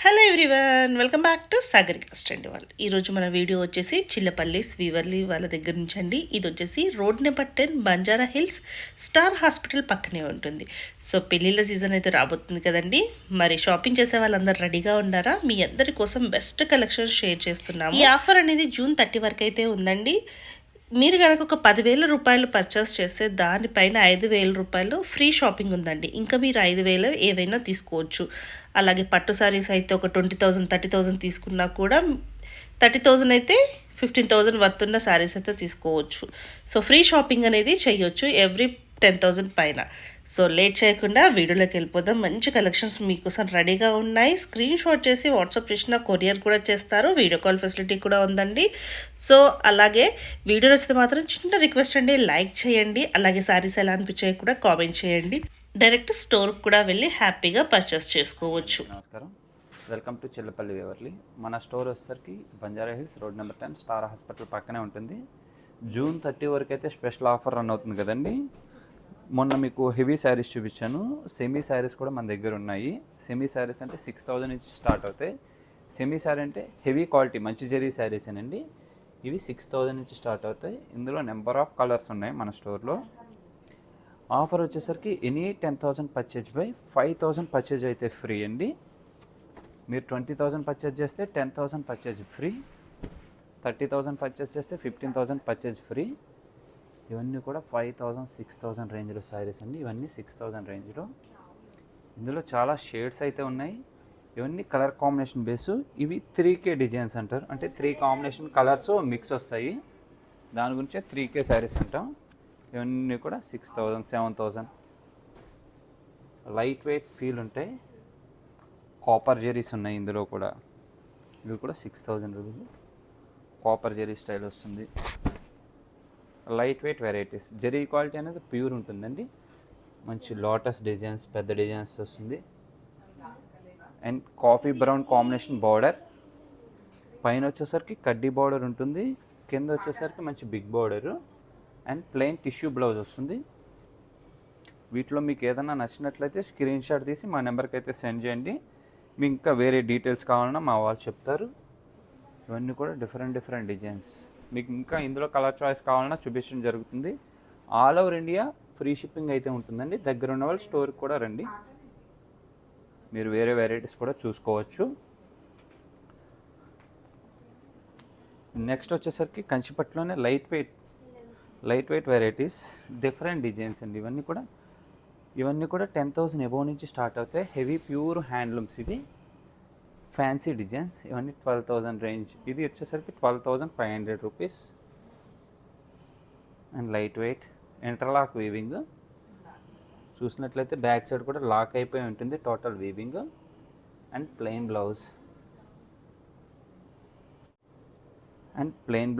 Hello everyone, welcome back to Sagarika స్టండి వాళ్ళు. ఈరోజు మన వీడియో వచ్చేసి చిల్లపల్లి స్వీవర్లీ వాళ్ళ దగ్గర నుంచి అండి. ఇది వచ్చేసి road number 10 Banjara hills star hospital పక్కనే ఉంటుంది. సో పెళ్ళిళ్ళ సీజన్ అయితే రాబోతుంది కదండి. మరి షాపింగ్ చేసే వాళ్ళందరూ రెడీగా ఉన్నారా? మీ అందరి కోసం బెస్ట్ కలెక్షన్ షేర్ చేస్తున్నాము. ఈ ఆఫర్ అనేది జూన్ 30 వరకు అయితే ఉందండి. మీరు కనుక ఒక 10,000 రూపాయలు పర్చేస్ చేస్తే దానిపైన 5,000 రూపాయలు ఫ్రీ షాపింగ్ ఉందండి. ఇంకా మీరు 5,000 ఏవైనా తీసుకోవచ్చు. అలాగే పట్టు సారీస్ అయితే ఒక 20,000 30,000 తీసుకున్నా కూడా 30,000 అయితే 15,000 వర్త్ ఉన్న శారీస్ అయితే తీసుకోవచ్చు. సో ఫ్రీ షాపింగ్ అనేది చేయొచ్చు ఎవ్రీ 10,000 పైన. సో లేట్ చేయకుండా వీడియోలోకి వెళ్ళిపోదాం. మంచి కలెక్షన్స్ మీకోసం రెడీగా ఉన్నాయి. స్క్రీన్ షాట్ చేసి వాట్సాప్ చేసిన కొరియర్ కూడా చేస్తారు. వీడియో కాల్ ఫెసిలిటీ కూడా ఉందండి. సో అలాగే వీడియో నచ్చితే మాత్రం చిన్న రిక్వెస్ట్ అండి, లైక్ చేయండి. అలాగే శారీస్ ఎలా అనిపించాయో కూడా కామెంట్ చేయండి. డైరెక్ట్ స్టోర్కి కూడా వెళ్ళి హ్యాపీగా పర్చేస్ చేసుకోవచ్చు. నమస్కారం, వెల్కమ్ టు చిల్లపల్లి వేవర్లీ. మన స్టోర్ వచ్చేసరికి Banjara hills road number 10 star hospital పక్కనే ఉంటుంది. జూన్ 30 వరకు అయితే స్పెషల్ ఆఫర్ రన్ అవుతుంది కదండి. మొన్న మీకు హెవీ శారీస్ చూపించాను, సెమీ శారీస్ కూడా మన దగ్గర ఉన్నాయి. సెమీ శారీస్ అంటే 6,000 నుంచి స్టార్ట్ అవుతాయి. సెమీ శారీ అంటే హెవీ క్వాలిటీ మంచి జరీ శారీసేనండి. ఇవి 6,000 నుంచి స్టార్ట్ అవుతాయి. ఇందులో నెంబర్ ఆఫ్ కలర్స్ ఉన్నాయి మన స్టోర్లో. ఆఫర్ వచ్చేసరికి ఎనీ 10,000 పర్చేజ్ బై 5,000 పర్చేజ్ అయితే ఫ్రీ అండి. మీరు 20,000 పర్చేజ్ చేస్తే 10,000 పర్చేజ్ ఫ్రీ, 30,000 పర్చేజ్ చేస్తే 15,000 పర్చేజ్ ఫ్రీ. ఇవన్నీ కూడా 5,000 6,000 రేంజ్లో శారీస్ అండి. ఇవన్నీ 6,000 రేంజ్లో. ఇందులో చాలా షేడ్స్ అయితే ఉన్నాయి. ఇవన్నీ కలర్ కాంబినేషన్ బేసు. ఇవి 3K డిజైన్స్ అంటారు, అంటే 3 కాంబినేషన్ కలర్స్ మిక్స్ వస్తాయి. దాని గురించే 3K శారీస్ అంటాం. ఇవన్నీ కూడా 6,000 7,000 లైట్ వెయిట్ ఫీల్ ఉంటాయి. కాపర్ జెరీస్ ఉన్నాయి ఇందులో కూడా. ఇవి కూడా 6,000 రూపీస్. కాపర్ జెరీ స్టైల్ వస్తుంది. Light weight varieties. Zari quality అనేది ప్యూర్ ఉంటుందండి. మంచి లోటస్ డిజైన్స్, పెద్ద డిజైన్స్ వస్తుంది. And coffee brown combination border. పైన వచ్చేసరికి కడ్డీ బార్డర్ ఉంటుంది, కింద వచ్చేసరికి మంచి big border and plain tissue blouse వస్తుంది. వీటిలో మీకు ఏదైనా నచ్చినట్లయితే స్క్రీన్ షాట్ తీసి మా నెంబర్కి అయితే సెండ్ చేయండి. మీకు ఇంకా వేరే డీటెయిల్స్ కావాలన్నా మా వాళ్ళు చెప్తారు. ఇవన్నీ కూడా డిఫరెంట్ డిజైన్స్. మీకు ఇంకా ఇందులో కలర్ చాయిస్ కావాలన్నా చూపించడం జరుగుతుంది. All over India free shipping అయితే ఉంటుందండి. దగ్గర ఉన్న వాళ్ళు స్టోర్కి కూడా రండి, మీరు వేరే వెరైటీస్ కూడా చూసుకోవచ్చు. నెక్స్ట్ వచ్చేసరికి కంచిపట్టులోనే light weight varieties, different designs అండి. ఇవన్నీ కూడా 10,000 అబోవ్ నుంచి స్టార్ట్ అవుతాయి. Heavy pure handlooms. ఇది ఫ్యాన్సీ డిజైన్స్. ఇవన్నీ 12,000 రేంజ్. ఇది వచ్చేసరికి 12,500 rupees. And light weight interlock weaving. చూసినట్లయితే బ్యాక్ సైడ్ కూడా లాక్ అయిపోయి ఉంటుంది టోటల్ వీవింగ్. అండ్ ప్లెయిన్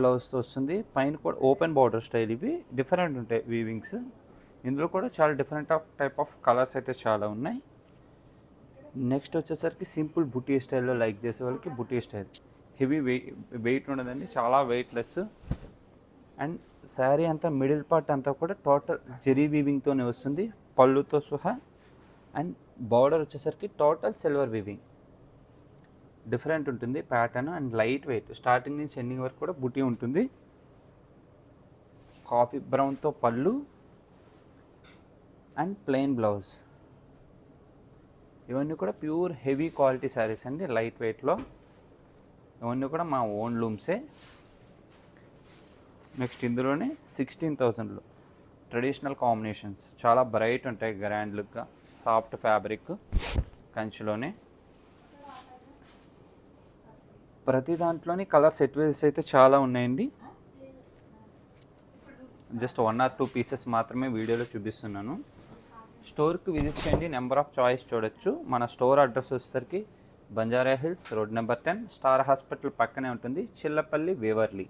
బ్లౌజ్తో వస్తుంది. పైన కూడా ఓపెన్ బార్డర్ స్టైల్. ఇవి డిఫరెంట్ ఉంటాయి వీవింగ్స్. ఇందులో కూడా చాలా డిఫరెంట్ టైప్ ఆఫ్ కలర్స్ అయితే చాలా ఉన్నాయి. నెక్స్ట్ వచ్చేసరికి సింపుల్ బుటీ స్టైల్లో లైక్ చేసే వాళ్ళకి బుటీ స్టైల్. హెవీ వెయిట్ ఉండదండి, చాలా వెయిట్లెస్. అండ్ శారీ అంతా మిడిల్ పార్ట్ అంతా కూడా టోటల్ జెరీ వీవింగ్తోనే వస్తుంది, పళ్ళుతో సహా. అండ్ బార్డర్ వచ్చేసరికి టోటల్ సిల్వర్ వీవింగ్. డిఫరెంట్ ఉంటుంది pattern. And light wait. Starting నుంచి ఎండింగ్ వరకు కూడా బుటీ ఉంటుంది. కాఫీ బ్రౌన్తో పళ్ళు అండ్ ప్లెయిన్ బ్లౌజ్. ఇవన్నీ కూడా ప్యూర్ హెవీ క్వాలిటీ శారీస్ అండి, లైట్ వెయిట్లో. ఇవన్నీ కూడా మా ఓన్ లూమ్సే. నెక్స్ట్ ఇందులోనే 16,000లో ట్రెడిషనల్ కాంబినేషన్స్. చాలా బ్రైట్ ఉంటాయి, గ్రాండ్ లుక్గా. సాఫ్ట్ ఫ్యాబ్రిక్ కంచిలోనే. ప్రతి దాంట్లోని కలర్ సెట్ వేస్ అయితే చాలా ఉన్నాయండి. జస్ట్ 1 or 2 పీసెస్ మాత్రమే వీడియోలో చూపిస్తున్నాను. స్టోర్కి విజిట్ చేయండి, నెంబర్ ఆఫ్ చాయిస్ చూడొచ్చు. మన స్టోర్ అడ్రస్ వచ్చేసరికి Banjara hills road number 10 star hospital పక్కనే ఉంటుంది, చిల్లపల్లి వేవర్లీ.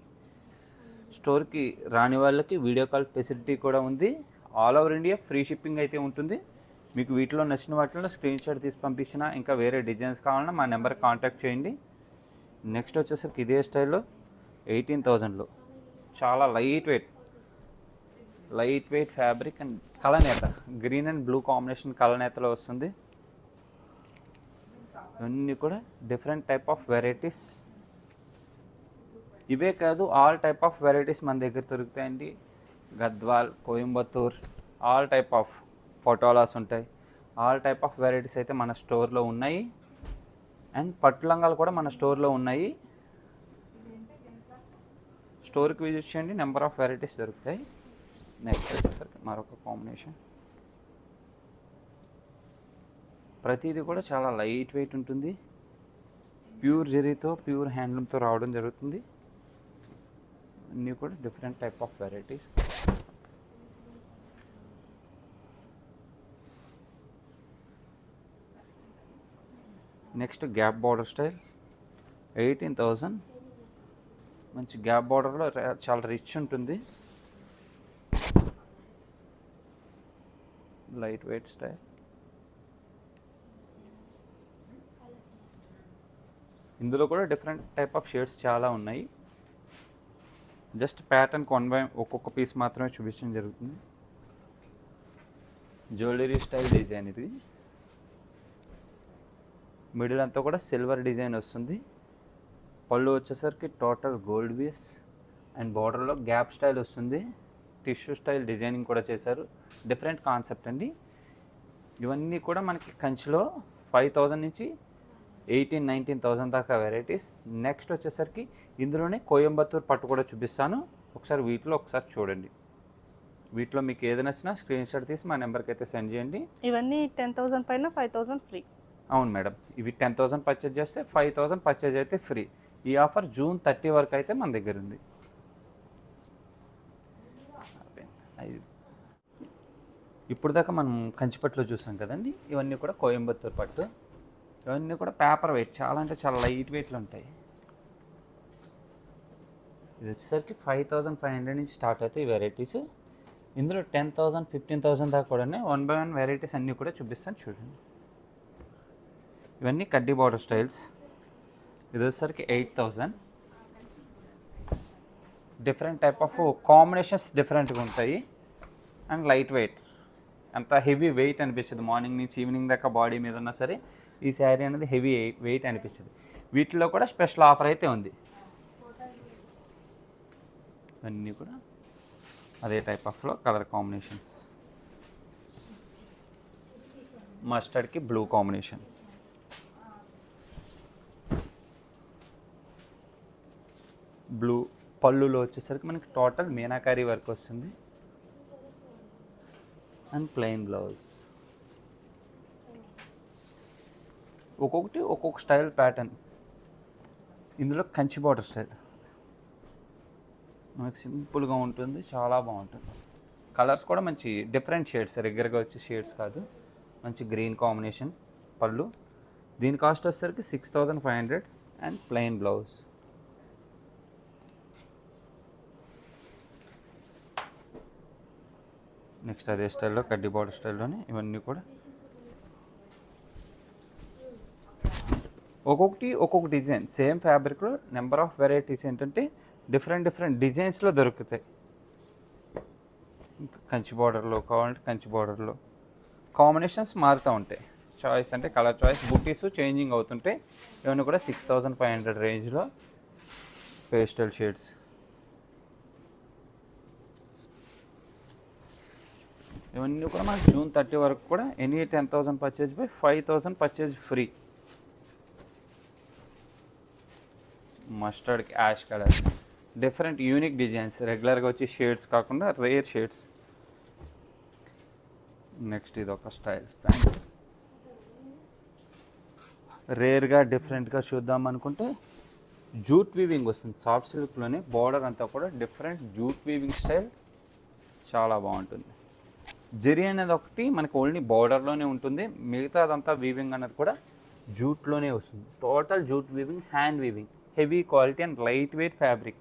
స్టోర్కి రాని వాళ్ళకి వీడియో కాల్ ఫెసిలిటీ కూడా ఉంది. All over India free shipping అయితే ఉంటుంది. మీకు వీటిలో నచ్చిన వాటిలో స్క్రీన్ షాట్ తీసి పంపించినా, ఇంకా వేరే డిజైన్స్ కావాలన్నా మా నెంబర్ కాంటాక్ట్ చేయండి. నెక్స్ట్ వచ్చేసరికి ఇదే స్టైల్లో 18,000లో చాలా లైట్ వెయిట్ ఫ్యాబ్రిక్ అండ్ కలనేత. గ్రీన్ అండ్ బ్లూ కాంబినేషన్ కలనేతలో వస్తుంది. ఇవన్నీ కూడా డిఫరెంట్ టైప్ ఆఫ్ వెరైటీస్. ఇవే కాదు, ఆల్ టైప్ ఆఫ్ వెరైటీస్ మన దగ్గర దొరుకుతాయండి. Gadwal, Coimbatore, all type of patolas ఉంటాయి. ఆల్ టైప్ ఆఫ్ వెరైటీస్ అయితే మన స్టోర్లో ఉన్నాయి. అండ్ పట్టు లంగాలు కూడా మన స్టోర్లో ఉన్నాయి. స్టోర్కి విజిట్ చేయండి, నెంబర్ ఆఫ్ వెరైటీస్ దొరుకుతాయి. నెక్స్ట్ వచ్చేసరికి మరొక కాంబినేషన్. ప్రతిదీ కూడా చాలా లైట్ వెయిట్ ఉంటుంది. ప్యూర్ జరీతో, ప్యూర్ హ్యాండ్లూమ్తో రావడం జరుగుతుంది. అన్నీ కూడా different type of varieties. Next gap border style 18,000. మంచి గ్యాప్ బార్డర్లో చాలా రిచ్ ఉంటుంది. Light weight style. ఇందులో కూడా డిఫరెంట్ టైప్ ఆఫ్ షేడ్స్ చాలా ఉన్నాయి. జస్ట్ ప్యాటర్న్ ఒక్కొక్క పీస్ మాత్రమే చూపించడం జరుగుతుంది. జ్యువెలరీ స్టైల్ డిజైన్ ఇది. మిడిల్ అంతా కూడా సిల్వర్ డిజైన్ వస్తుంది. పళ్ళు వచ్చేసరికి టోటల్ గోల్డ్ బేస్ అండ్ బార్డర్లో గ్యాప్ స్టైల్ వస్తుంది. టిష్యూ స్టైల్ డిజైనింగ్ కూడా చేశారు. డిఫరెంట్ కాన్సెప్ట్ అండి. ఇవన్నీ కూడా మనకి కంచిలో 5,000 నుంచి 18,000-19,000 దాకా వెరైటీస్. నెక్స్ట్ వచ్చేసరికి ఇందులోనే కోయంబత్తూర్ పట్టు కూడా చూపిస్తాను. ఒకసారి వీటిలో ఒకసారి చూడండి. వీటిలో మీకు ఏది నచ్చినా స్క్రీన్ షాట్ తీసి మా నెంబర్కి అయితే సెండ్ చేయండి. ఇవన్నీ 10,000 పైన 5,000 ఫ్రీ. అవును మేడం, ఇవి 10,000 పర్చేజ్ చేస్తే 5,000 పర్చేజ్ అయితే ఫ్రీ. ఈ ఆఫర్ జూన్ 30 వరకు అయితే మన దగ్గర ఉంది. ఇప్పుడు దాకా మనం కంచిపట్టులో చూసాం కదండి, ఇవన్నీ కూడా కోయంబత్తూర్ పట్టు. ఇవన్నీ కూడా పేపర్ వెయిట్, చాలా అంటే చాలా లైట్ వెయిట్లు ఉంటాయి. ఇది వచ్చేసరికి 5,500 నుంచి స్టార్ట్ అవుతాయి ఈ వెరైటీస్. ఇందులో 10,000, 15,000 దాకా కూడా 1 by 1 వెరైటీస్ అన్నీ కూడా చూపిస్తాను చూడండి. ఇవన్నీ కడ్డీ బార్డర్ స్టైల్స్. ఇది వచ్చేసరికి 8,000. డిఫరెంట్ టైప్ ఆఫ్ కాంబినేషన్స్ డిఫరెంట్గా ఉంటాయి. అండ్ లైట్ వెయిట్, అంత హెవీ వెయిట్ అనిపించదు. మార్నింగ్ నుంచి ఈవినింగ్ దాకా బాడీ మీద ఉన్నా సరే ఈ శారీ అనేది హెవీ వెయిట్ అనిపించదు. వీటిలో కూడా స్పెషల్ ఆఫర్ అయితే ఉంది. అన్నీ కూడా అదే టైప్ ఆఫ్లో కలర్ కాంబినేషన్స్. మస్టర్డ్కి బ్లూ కాంబినేషన్. బ్లూ పళ్ళులో వచ్చేసరికి మనకి టోటల్ మీనాకారీ వర్క్ వస్తుంది. And plain blouse. ఒక్కొక్కటి ఒక్కొక్క స్టైల్ ప్యాటర్న్. ఇందులో కంచి బార్డర్ స్టైల్ మనకు సింపుల్గా ఉంటుంది, చాలా బాగుంటుంది. కలర్స్ కూడా మంచి డిఫరెంట్ షేడ్స్, రెగ్యులర్గా వచ్చే షేడ్స్ కాదు. మంచి గ్రీన్ కాంబినేషన్ పళ్ళు. దీని కాస్ట్ వచ్చేసరికి 6,500 అండ్ ప్లెయిన్ బ్లౌజ్. నెక్స్ట్ అదే స్టైల్లో కడ్డీ బార్డర్ స్టైల్లోనే ఇవన్నీ కూడా ఒక్కొక్కటి ఒక్కొక్క డిజైన్. సేమ్ ఫ్యాబ్రిక్లో నెంబర్ ఆఫ్ వెరైటీస్ ఏంటంటే డిఫరెంట్ డిజైన్స్లో దొరుకుతాయి. కంచి బార్డర్లో కావాలంటే కంచి బార్డర్లో కాంబినేషన్స్ మారుతూ ఉంటాయి. చాయిస్ అంటే కలర్ చాయిస్, బుటీస్ చేంజింగ్ అవుతుంటాయి. ఇవన్నీ కూడా 6,500 రేంజ్లో పేస్టల్ షేడ్స్. ఇవన్నీ కూడా మనకి జూన్ 30 వరకు కూడా any 10,000 purchase buy 5,000 purchase free. మస్టర్డ్కి ash colours, different unique designs, రెగ్యులర్గా వచ్చే షేడ్స్ కాకుండా రేర్ షేడ్స్. నెక్స్ట్ ఇది ఒక స్టైల్ ప్యాంట్. రేర్గా డిఫరెంట్గా చూద్దాం అనుకుంటే జూట్ వీవింగ్ వస్తుంది. సాఫ్ట్ సిల్క్లోనే బార్డర్ అంతా కూడా డిఫరెంట్ జూట్ వీవింగ్ స్టైల్, చాలా బాగుంటుంది. జరీ అనేది ఒకటి మనకు ఓన్లీ బార్డర్లోనే ఉంటుంది, మిగతా అదంతా వీవింగ్ అనేది కూడా జూట్లోనే వస్తుంది. Total jute weaving, hand weaving, heavy quality and light weight fabric.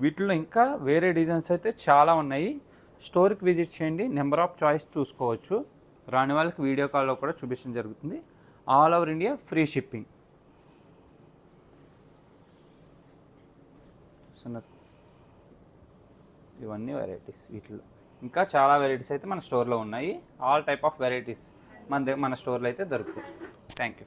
వీటిలో ఇంకా వేరే డిజైన్స్ అయితే చాలా ఉన్నాయి. స్టోర్కి విజిట్ చేయండి, నెంబర్ ఆఫ్ చాయిస్ చూసుకోవచ్చు. రాని వాళ్ళకి వీడియో కాల్లో కూడా చూపించడం జరుగుతుంది. All over India free shipping. ఇవన్నీ వెరైటీస్. వీటిలో ఇంకా చాలా వెరైటీస్ అయితే మన స్టోర్లో ఉన్నాయి. ఆల్ టైప్ ఆఫ్ వెరైటీస్ మన స్టోర్లో అయితే దొరుకుతాయి. Thank you.